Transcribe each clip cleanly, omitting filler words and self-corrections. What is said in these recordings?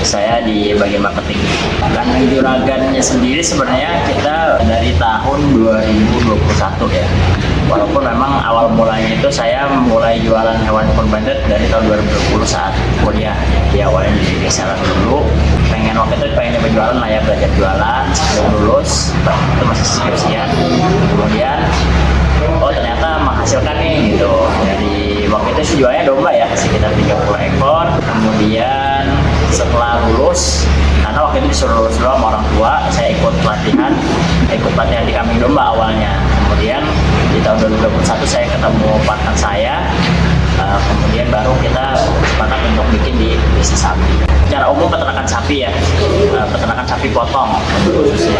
Saya di bagian marketing. Kandang Juragannya sendiri sebenarnya kita dari tahun 2021 ya. Walaupun memang awal mulanya itu saya mulai jualan hewan kurban dari tahun 2020 saat kuliah. Di awalnya di reseller dulu. Waktu itu pengen berjualan lah ya, belajar jualan sebelum lulus. Itu masih skripsian. Kemudian ternyata menghasilkan nih gitu. Jadi waktu itu sih jualnya domba ya, sekitar 30 ekor. Kemudian setelah lulus, karena waktu itu disuruh lulus dulu sama orang tua, saya ikut pelatihan di kambing domba awalnya. Kemudian di tahun 2021 saya ketemu partner saya, kemudian baru kita sepakat untuk bikin di bisnis sapi. Secara umum peternakan sapi ya, peternakan sapi potong khususnya.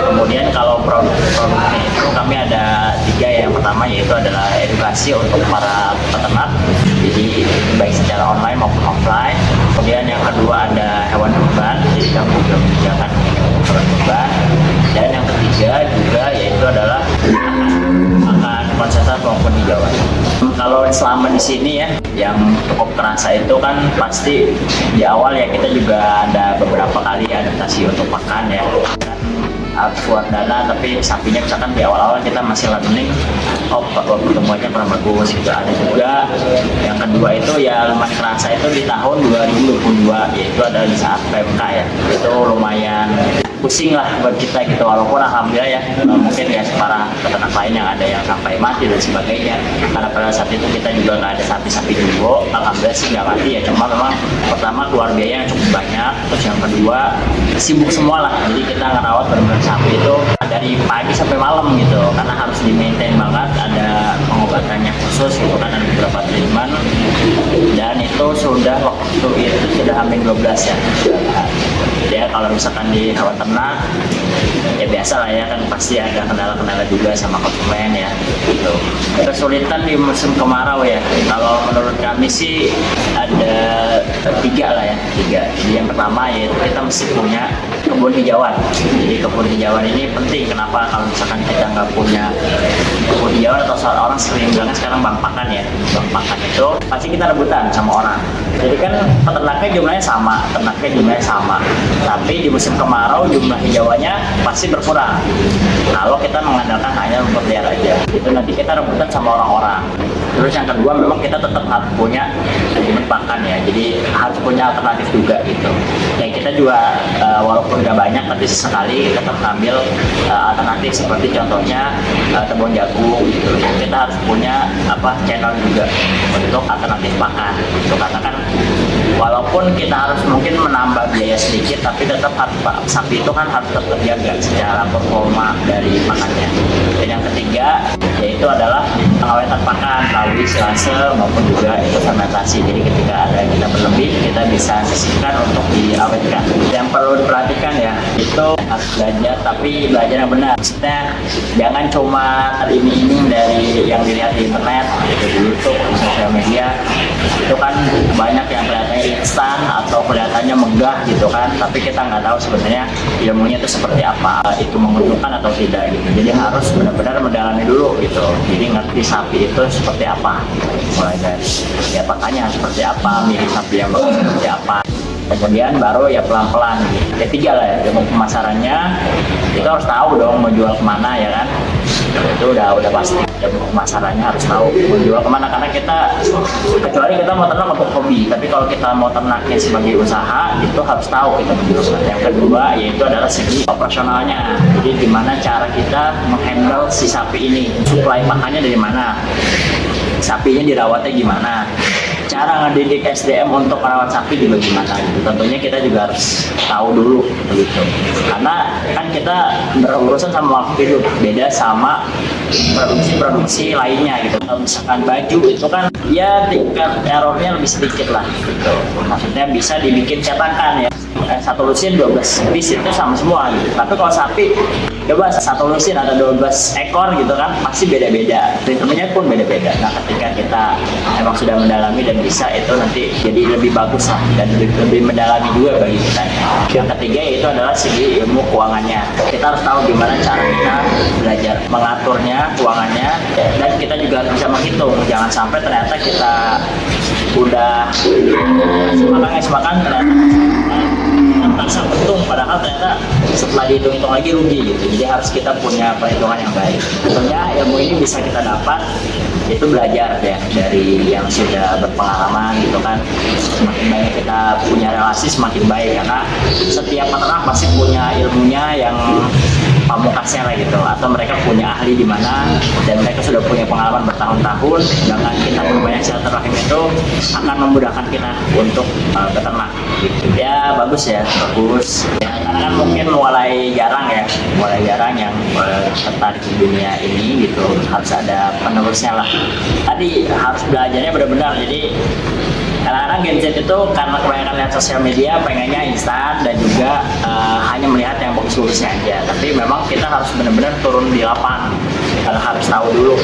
Kemudian kalau produk-produknya itu kami ada 3 ya. Yang pertama yaitu adalah edukasi untuk para peternak, jadi baik secara online maupun offline. Kemudian yang kedua ada hewan kurban, jadi kami juga menyediakan hewan kurban. Dan yang ketiga juga yaitu adalah makan konsentrasi maupun hijauan. Kalau selama di sini ya, yang cukup kerasa itu kan pasti di awal ya kita juga ada beberapa kali adaptasi untuk makan ya. Harus keluar dana, tapi sapinya misalkan di awal-awal kita masih learning, pertumbuhannya kurang bagus gitu. Ada juga yang kedua itu ya lumayan kerasa itu di tahun 2022, yaitu ada di saat PMK ya. Itu lumayan pusing lah buat kita gitu, walaupun alhamdulillah ya mungkin ya para peternak lain yang ada yang sampai mati dan sebagainya, karena pada saat itu kita juga nggak ada sapi-sapi dulu, alhamdulillah sih nggak mati ya. Cuma memang pertama keluar biaya yang cukup banyak, terus yang kedua sibuk semua lah, jadi kita ngerawat benar-benar sapi itu dari pagi sampai malam gitu, karena harus di maintain banget, ada pengobatannya khusus gitu kan, ada beberapa treatment, dan itu sudah waktu itu sudah hampir 12 ya. Ya kalau misalkan di hewan ternak ya biasa lah ya, kan pasti ada kendala-kendala juga sama konsumen ya gitu. Kesulitan di musim kemarau ya, kalau menurut kami sih ada 3 lah ya, 3. Jadi yang pertama yaitu kita mesti punya kebun hijauan. Jadi kebun hijauan ini penting. Kenapa? Kalau misalkan kita nggak punya kebun hijauan, atau orang sering bilang sekarang bang pakan ya, bang pakan itu pasti kita rebutan sama orang. Jadi kan peternaknya jumlahnya sama, ternaknya jumlahnya sama, tapi di musim kemarau jumlah hijauannya pasti berkurang kalau kita mengandalkan hanya untuk liar aja. Itu nanti kita rebutan sama orang-orang. Terus yang kedua memang kita tetap harus punya manajemen pakan ya, jadi harus punya alternatif juga gitu. Ya kita juga walaupun nggak banyak, tapi sesekali kita tetap ambil alternatif, seperti contohnya tebon jagung gitu. Kita harus punya channel juga untuk alternatif pakan gitu, karena kan walaupun kita harus mungkin menambah biaya sedikit, tapi tetap harus sapi itu kan harus tetap terjaga secara performa dari pakannya. Dan yang ketiga yaitu adalah pengawetan pakan, lawi, silase maupun juga itu fermentasi. Jadi ketika ada kita berlebih, kita bisa sisihkan untuk diawetkan. Yang perlu diperhatikan ya, itu harus belajar, tapi belajar yang benar. Maksudnya jangan cuma iming-iming dari yang dilihat di internet, gitu, di YouTube, di sosial media. Itu kan banyak yang kelihatannya instan atau kelihatannya megah gitu kan, tapi kita nggak tahu sebenarnya ilmunya itu seperti apa, itu menguntungkan atau tidak gitu. Jadi harus benar-benar mendalami dulu gitu, jadi ngerti sapi itu seperti apa, mulai dari ya pakannya seperti apa, mirip sapi yang bagus seperti apa. Kemudian baru ya pelan-pelan gitu. Ketiga lah ya, ilmu pemasarannya itu harus tahu dong mau jual kemana ya kan, itu udah pasti. Ilmu pemasarannya harus tahu mau jual kemana, karena kita kecuali kita mau ternak untuk hobi, tapi kalau kita mau ternaknya sebagai usaha itu harus tahu kita mau jual kemana. Yang kedua yaitu adalah segi operasionalnya, jadi gimana cara kita menghandle si sapi ini, suplai pakannya dari mana, sapinya dirawatnya gimana, cara ngedidik SDM untuk merawat sapi juga gimana gitu. Tentunya kita juga harus tahu dulu begitu, karena kan kita berurusan sama makhluk hidup, beda sama produksi lainnya gitu. Kalau misalkan baju itu kan ya tingkat errornya lebih sedikit lah gitu, maksudnya bisa dibikin cetakan ya, satu lusin 12 piece itu sama semua gitu. Tapi kalau sapi coba satu lusin ada 12 ekor gitu kan, pasti beda-beda, ritmenya pun beda-beda. Nah ketika kita emang sudah mendalami dan bisa, itu nanti jadi lebih bagus lah, dan lebih mendalami juga bagi kita. Yang ketiga yaitu adalah segi ilmu keuangannya. Kita harus tahu gimana cara kita belajar mengaturnya, keuangannya, dan kita juga harus bisa menghitung. Jangan sampai ternyata kita udah semakan ternyata untung, padahal ternyata setelah dihitung-hitung lagi rugi gitu. Jadi harus kita punya perhitungan yang baik. Tentunya ilmu ini bisa kita dapat itu belajar ya dari yang sudah berpengalaman gitu kan. Semakin banyak kita punya relasi semakin baik, karena setiap peternak pasti punya ilmunya yang pamukasnya lah gitu, atau mereka punya ahli di mana dan mereka sudah punya pengalaman bertahun-tahun. Dengan kita berbanyak silaturahim itu akan memudahkan kita untuk beternak gitu. Ya bagus ya, bagus ya, karena kan mungkin mulai jarang yang tertarik di dunia ini gitu, harus ada penerusnya lah. Tadi harus belajarnya benar-benar. Jadi kadang-kadang Gen Z itu karena kebanyakan lihat sosial media pengennya instan dan juga hanya melihat yang bagus-bagusnya aja, tapi memang kita harus benar-benar turun di lapangan, karena harus tahu dulu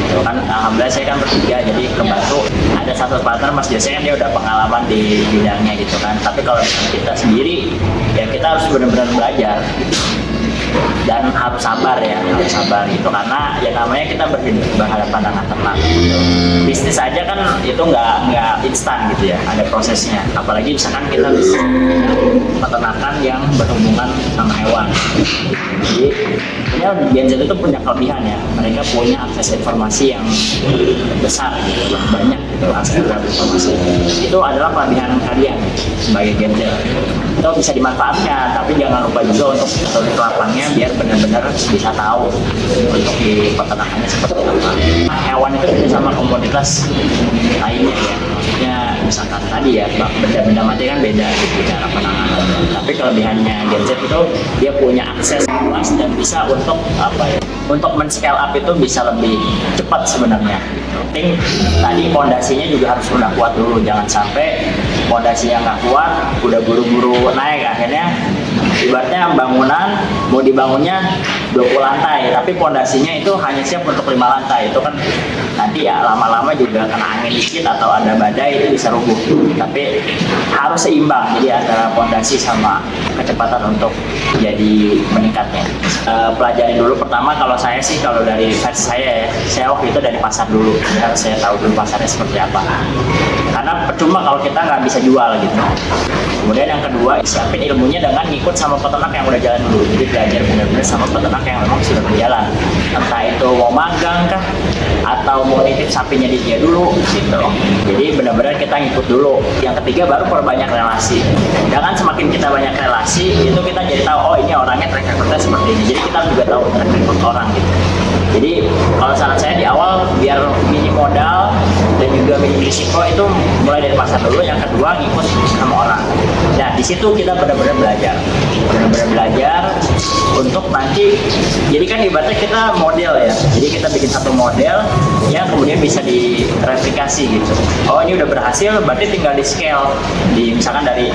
gitu kan. Alhamdulillah saya kan bertiga, jadi kebantu ada satu partner Mas Jose kan, dia udah pengalaman di bidangnya gitu kan. Tapi kalau kita sendiri ya kita harus benar-benar belajar dan harus sabar gitu, karena ya namanya kita berhadapan dengan ternak gitu. Bisnis aja kan itu nggak instan gitu ya, ada prosesnya, apalagi misalkan kita bisa peternakan yang berhubungan sama hewan. Jadi punya Gen Z itu punya kelebihan ya, mereka punya akses informasi yang besar gitu, banyak gitu akses informasi. Itu adalah kelebihan kalian sebagai Gen Z. Itu bisa dimanfaatkan, tapi jangan lupa juga untuk turun ke lapangnya biar benar-benar bisa tahu untuk di peternakannya seperti apa. Hewan itu beda sama komoditas lainnya ya, maksudnya misalkan tadi ya benda-benda mati kan beda gitu cara penanganannya. Tapi kelebihannya Gen Z itu dia punya akses luas dan bisa untuk untuk men-scale up itu bisa lebih cepat sebenarnya. Penting tadi fondasinya juga harus udah kuat dulu, jangan sampai fondasinya nggak kuat udah buru-buru naik, akhirnya ibaratnya bangunan mau dibangunnya 20 lantai tapi fondasinya itu hanya siap untuk 5 lantai, itu kan nanti ya lama-lama juga kena angin dikit atau ada badai itu bisa rubuh. Tapi harus seimbang, jadi antara fondasi sama kecepatan untuk jadi meningkatnya. Pelajari dulu pertama, kalau saya sih, kalau dari versi saya ya, saya waktu itu dari pasar dulu, jadi harus saya tahu dulu pasarnya seperti apa, karena percuma kalau kita nggak bisa jual gitu. Kemudian yang kedua, siapin ilmunya dengan ngikut sama peternak yang udah jalan dulu, jadi belajar benar-benar sama peternak yang memang sudah berjalan, entah itu mau magang kah atau mau nitip sapinya di dia dulu gitu. Jadi benar-benar kita ngikut dulu. Yang ketiga baru perbanyak relasi. Dengan semakin kita banyak relasi itu kita jadi tahu, oh ini orangnya track recordnya seperti ini, jadi kita juga tahu track record orang gitu. Jadi kalau saran saya di awal biar minim modal dan juga minim risiko itu mulai dari pasar dulu. Yang kedua ngikut sama orang. Nah di situ kita benar-benar belajar untuk nanti. Jadi kan ibaratnya kita model ya. Jadi kita bikin satu model yang kemudian bisa direplikasi gitu. Oh ini udah berhasil, berarti tinggal di scale. Misalkan dari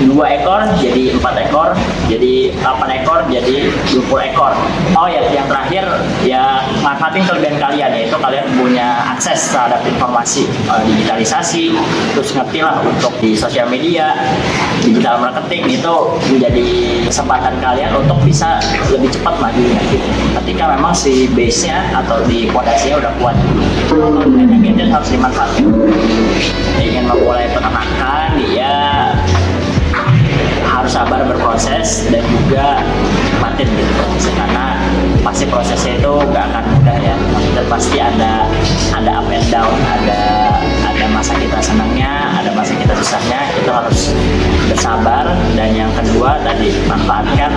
2 ekor jadi 4 ekor, jadi 8 ekor, jadi 20 ekor. Oh ya, yang terakhir ya manfaatin kelebihan kalian, yaitu kalian punya akses terhadap informasi digitalisasi, terus ngerti lah untuk di sosial media, digital marketing, itu menjadi kesempatan kalian untuk bisa lebih cepat majunya gitu. Ketika memang si base-nya atau di fondasinya udah kuat, hanya gadget harus dimanfaatkan. Ingin memulai peternakan, dia harus sabar berproses dan juga nikmatin gitu prosesnya, karena pasti prosesnya itu gak akan mudah ya. Dan pasti ada up and down, ada masa kita senangnya, ada masa kita susahnya. Kita harus bersabar. Dan yang kedua tadi, manfaatkan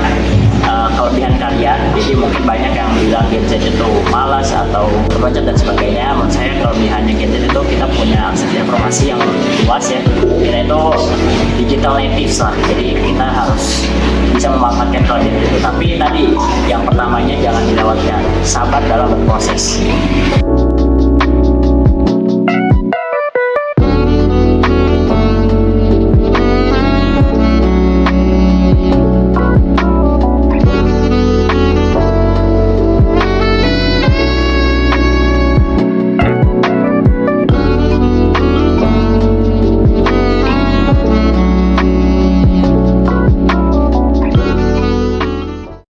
kelebihan kalian. Jadi mungkin banyak yang bilang Gen Z itu malas atau terpencet dan sebagainya. Menurut saya kelebihannya Gen Z itu kita punya akses informasi yang luas ya. Kita itu digital natives lah, jadi kita harus bisa memanfaatkan kelebihan itu. Tapi tadi yang pertamanya jangan dilewatkan, sabar dalam berproses.